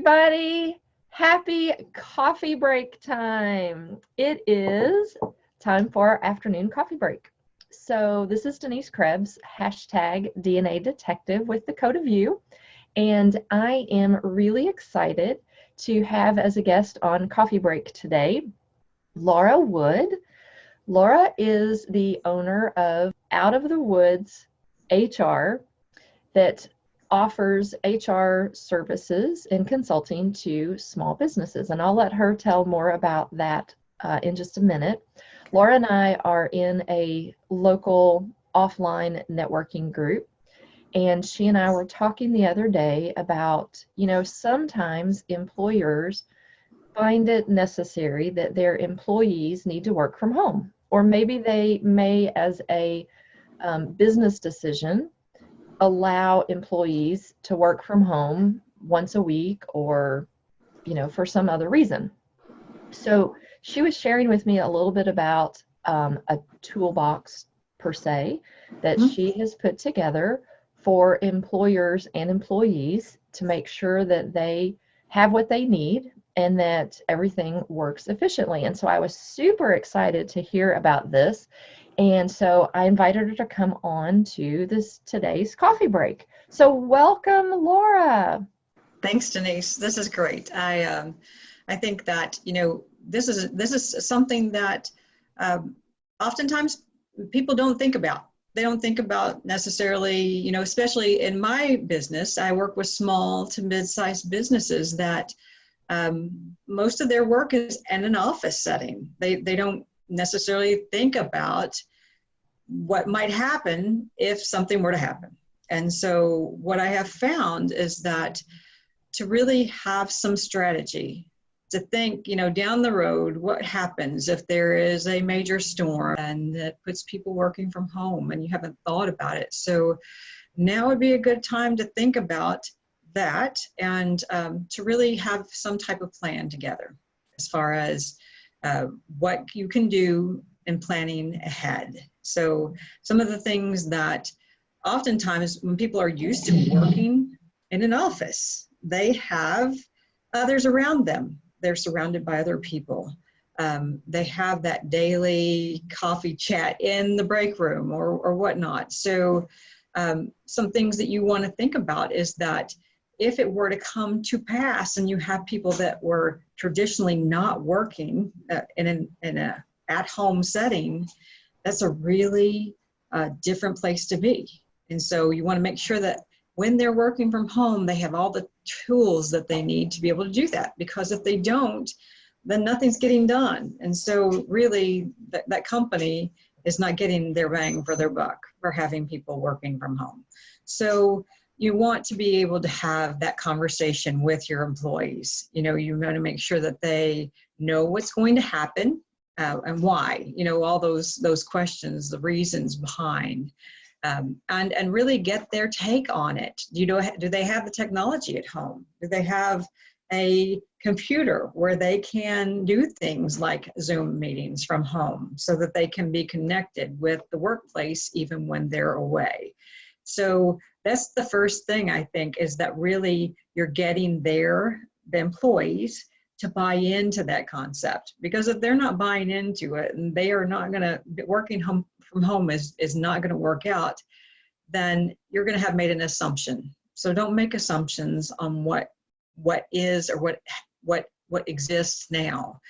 everybody. Happy coffee break time. It is time for our afternoon coffee break. So this is Denise Krebs, hashtag DNA Detective with the Code of You. And I am really excited to have as a guest on Coffee Break today, Laura Wood. Laura is the owner of Out of the Woods HR that offers HR services and consulting to small businesses. And I'll let her tell more about that in just a minute. Laura and I are in a local offline networking group. And she and I were talking the other day about, sometimes employers find it necessary that their employees need to work from home. Or maybe they may, as a business decision, allow employees to work from home once a week or, for some other reason. So she was sharing with me a little bit about a toolbox per se that she has put together for employers and employees to make sure that they have what they need and that everything works efficiently. And so I was super excited to hear about this. And so I invited her to come on to today's coffee break. So welcome, Laura. Thanks, Denise. This is great. I think that this is something that oftentimes people don't think about. They don't think about necessarily, especially in my business. I work with small to mid-sized businesses that most of their work is in an office setting. They don't necessarily think about what might happen if something were to happen. And so what I have found is that to really have some strategy, to think, down the road, what happens if there is a major storm and that puts people working from home and you haven't thought about it. So now would be a good time to think about that and to really have some type of plan together as far as what you can do in planning ahead. So some of the things that oftentimes when people are used to working in an office, they have others around them. They're surrounded by other people. They have that daily coffee chat in the break room or whatnot. So some things that you want to think about is that if it were to come to pass and you have people that were traditionally not working in a at-home setting, that's a really different place to be. And so you want to make sure that when they're working from home, they have all the tools that they need to be able to do that. Because if they don't, then nothing's getting done. And so really that company is not getting their bang for their buck for having people working from home. So you want to be able to have that conversation with your employees. You want to make sure that they know what's going to happen and why, all those questions, the reasons behind. And really get their take on it. Do they have the technology at home? Do they have a computer where they can do things like Zoom meetings from home so that they can be connected with the workplace even when they're away? So that's the first thing I think, is that really you're getting the employees to buy into that concept. Because if they're not buying into it and they are not going to, working from home is not going to work out, then you're going to have made an assumption. So don't make assumptions on what is or what exists now.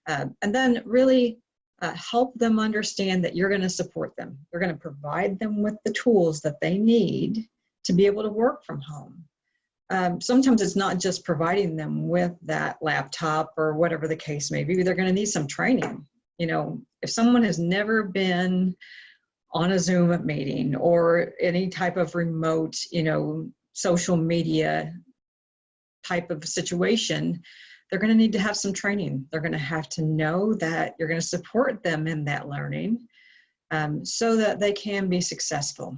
And then really help them understand that you're going to support them. You're going to provide them with the tools that they need to be able to work from home. Sometimes it's not just providing them with that laptop or whatever the case may be. They're going to need some training. If someone has never been on a Zoom meeting or any type of remote, social media type of situation, they're going to need to have some training. They're going to have to know that you're going to support them in that learning so that they can be successful.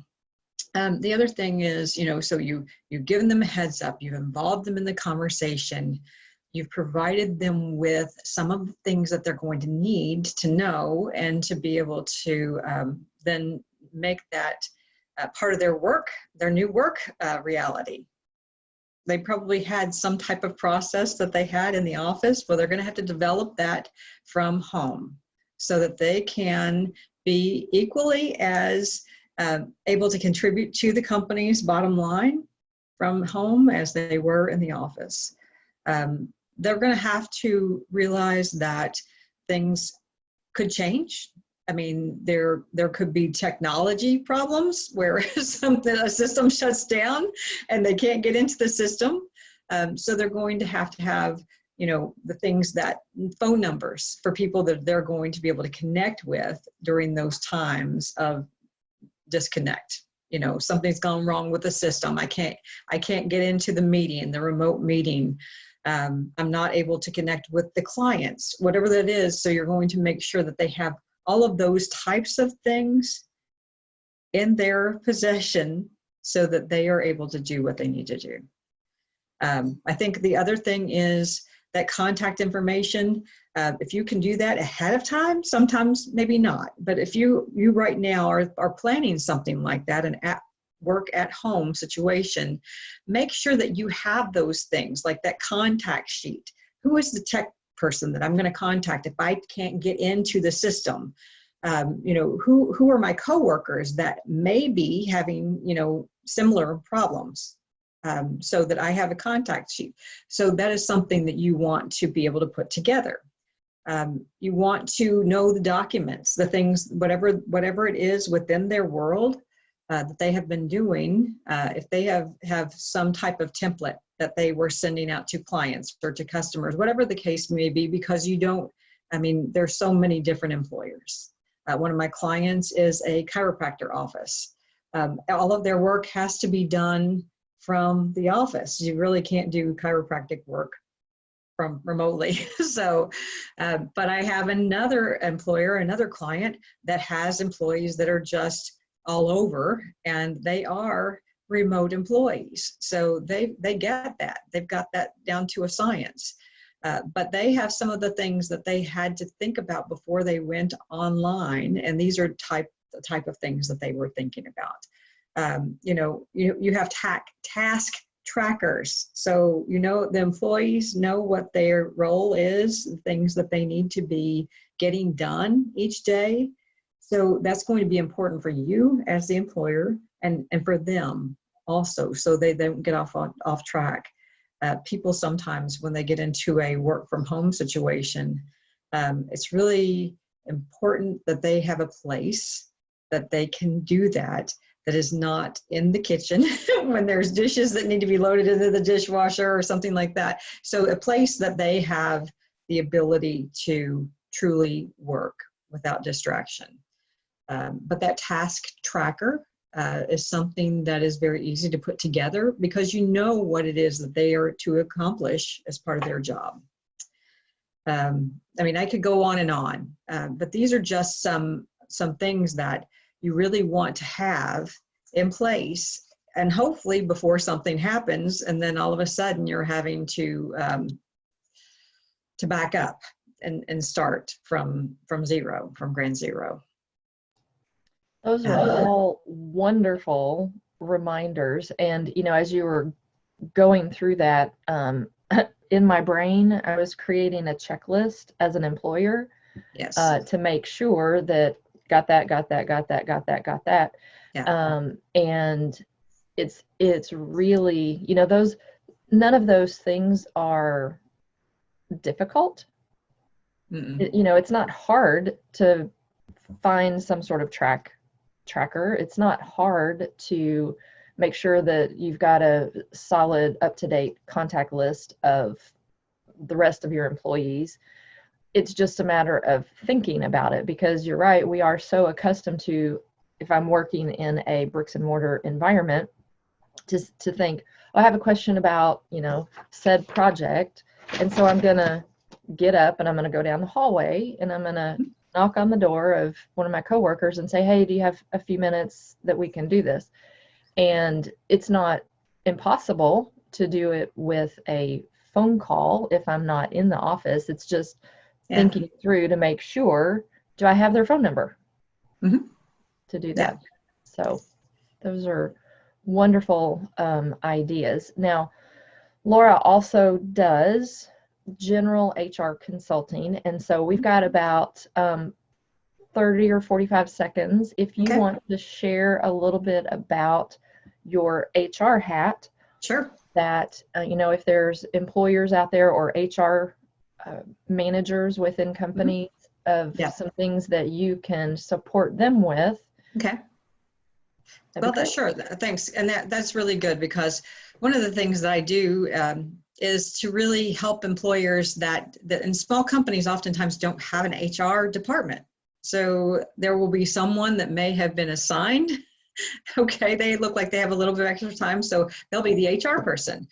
The other thing is, so you've given them a heads up, you've involved them in the conversation, you've provided them with some of the things that they're going to need to know and to be able to then make that part of their work, their new work reality. they probably had some type of process that they had in the office, but they're going to have to develop that from home so that they can be equally as able to contribute to the company's bottom line from home as they were in the office. They're going to have to realize that things could change. I mean, there could be technology problems where a system shuts down and they can't get into the system. So they're going to have, the things that phone numbers for people that they're going to be able to connect with during those times of disconnect. Something's gone wrong with the system. I can't get into the meeting, the remote meeting. I'm not able to connect with the clients, whatever that is. So you're going to make sure that they have all of those types of things in their possession so that they are able to do what they need to do. I think the other thing is that contact information, if you can do that ahead of time, sometimes maybe not, but if you right now are planning something like that, an work at home situation, make sure that you have those things like that contact sheet. Who is the tech person that I'm going to contact if I can't get into the system? Who are my coworkers that may be having, similar problems, so that I have a contact sheet. So that is something that you want to be able to put together. You want to know the documents, the things, whatever it is within their world that they have been doing. If they have some type of template that they were sending out to clients or to customers, whatever the case may be, because there's so many different employers. One of my clients is a chiropractor office. All of their work has to be done from the office. You really can't do chiropractic work from remotely. So, but I have another client that has employees that are just all over, and they are remote employees. So they get that. They've got that down to a science. But they have some of the things that they had to think about before they went online, and these are the type of things that they were thinking about. You have task trackers, so the employees know what their role is, the things that they need to be getting done each day. So that's going to be important for you as the employer and for them also, so they don't get off track. People sometimes, when they get into a work from home situation, it's really important that they have a place that they can do that is not in the kitchen when there's dishes that need to be loaded into the dishwasher or something like that. So a place that they have the ability to truly work without distraction. But that task tracker is something that is very easy to put together because you know what it is that they are to accomplish as part of their job. I could go on and on, but these are just some things that you really want to have in place, and hopefully before something happens and then all of a sudden you're having to back up and start from zero, from ground zero. Those are all wonderful reminders. And, as you were going through that, in my brain, I was creating a checklist as an employer. Yes. To make sure that got that. Yeah. And it's really, none of those things are difficult. It's not hard to find some sort of tracker. It's not hard to make sure that you've got a solid, up-to-date contact list of the rest of your employees. It's just a matter of thinking about it, because you're right, we are so accustomed to, if I'm working in a bricks and mortar environment, to think, I have a question about, said project, and so I'm gonna get up and I'm gonna go down the hallway and I'm gonna knock on the door of one of my coworkers and say, hey, do you have a few minutes that we can do this? And it's not impossible to do it with a phone call if I'm not in the office. It's just thinking through to make sure, do I have their phone number to do that? So those are wonderful ideas. Now, Laura also does general HR consulting. And so we've got about 30 or 45 seconds. If you Okay. want to share a little bit about your HR hat, Sure. that, if there's employers out there or HR managers within companies of Yeah. some things that you can support them with. Okay. Well, that's sure. Thanks. And that's really good, because one of the things that I do is to really help employers that in small companies oftentimes don't have an HR department. So there will be someone that may have been assigned. Okay, they look like they have a little bit of extra time, so they'll be the HR person.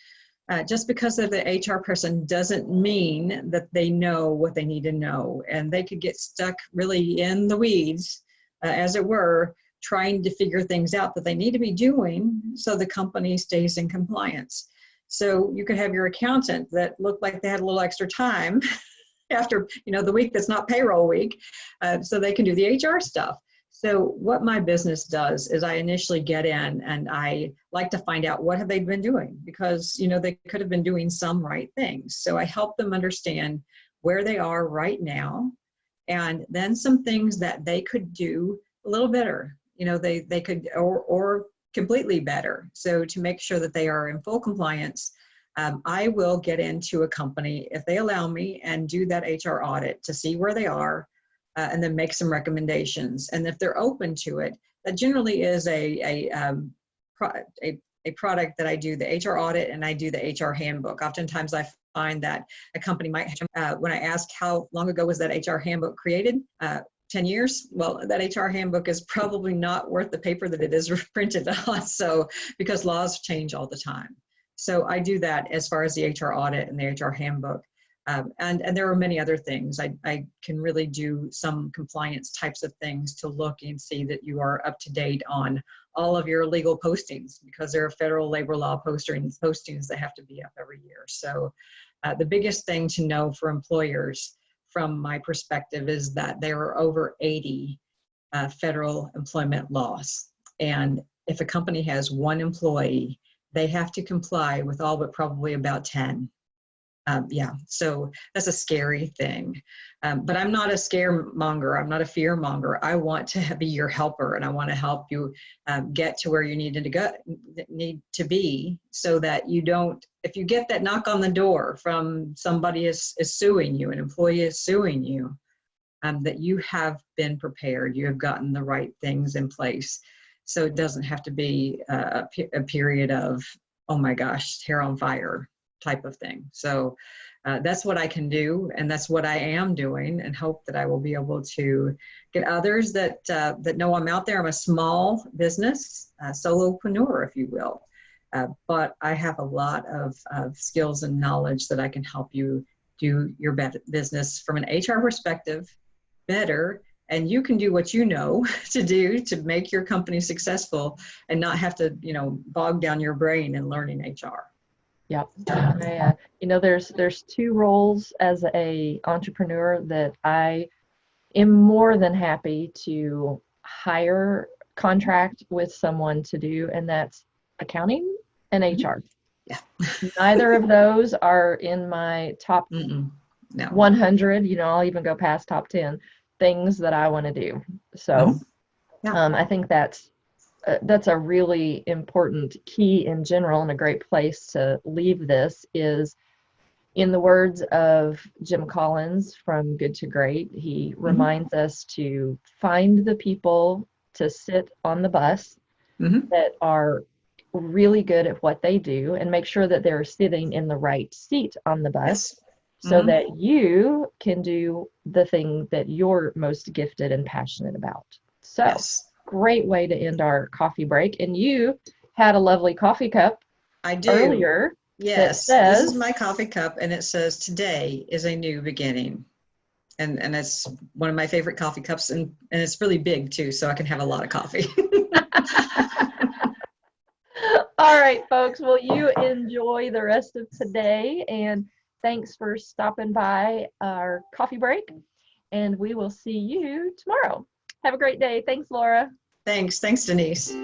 Just because they're the HR person doesn't mean that they know what they need to know. And they could get stuck really in the weeds, as it were, trying to figure things out that they need to be doing so the company stays in compliance. So you could have your accountant that looked like they had a little extra time after the week that's not payroll week, so they can do the HR stuff. So what my business does is I initially get in and I like to find out what have they been doing, because they could have been doing some right things. So I help them understand where they are right now, and then some things that they could do a little better. They could or completely better. So to make sure that they are in full compliance, I will get into a company if they allow me and do that HR audit to see where they are. And then make some recommendations. And if they're open to it, that generally is a product that I do the HR audit and I do the HR handbook. Oftentimes I find that a company might, when I ask how long ago was that HR handbook created, 10 years, well, that HR handbook is probably not worth the paper that it is printed on. So, because laws change all the time. So I do that as far as the HR audit and the HR handbook. And there are many other things. I can really do some compliance types of things to look and see that you are up to date on all of your legal postings, because there are federal labor law postings that have to be up every year. So the biggest thing to know for employers from my perspective is that there are over 80 federal employment laws. And if a company has one employee, they have to comply with all but probably about 10. So that's a scary thing. But I'm not a scaremonger. I'm not a fear monger. I want to be your helper, and I want to help you get to where you need to be, so that you don't, if you get that knock on the door from somebody is suing you, an employee is suing you, that you have been prepared. You have gotten the right things in place. So it doesn't have to be a period of, oh my gosh, hair on fire type of thing. So that's what I can do, and that's what I am doing, and hope that I will be able to get others that know I'm out there. I'm a small business, solopreneur, if you will, but I have a lot of skills and knowledge that I can help you do your business from an HR perspective better, and you can do what you know to do to make your company successful and not have to bog down your brain in learning HR. Yep. There's two roles as a entrepreneur that I am more than happy to contract with someone to do, and that's accounting and HR. Yeah. Neither of those are in my top No. 100. I'll even go past top 10 things that I want to do. So I think that's a really important key in general, and a great place to leave this is, in the words of Jim Collins from Good to Great, he reminds us to find the people to sit on the bus that are really good at what they do, and make sure that they're sitting in the right seat on the bus, so that you can do the thing that you're most gifted and passionate about. So great way to end our coffee break. And you had a lovely coffee cup. I do. Earlier. Yes, this is my coffee cup, and it says, "Today is a new beginning." And it's one of my favorite coffee cups, and it's really big too, so I can have a lot of coffee. All right, folks. Well, you enjoy the rest of today, and thanks for stopping by our coffee break, and we will see you tomorrow. Have a great day. Thanks, Laura. Thanks, Denise.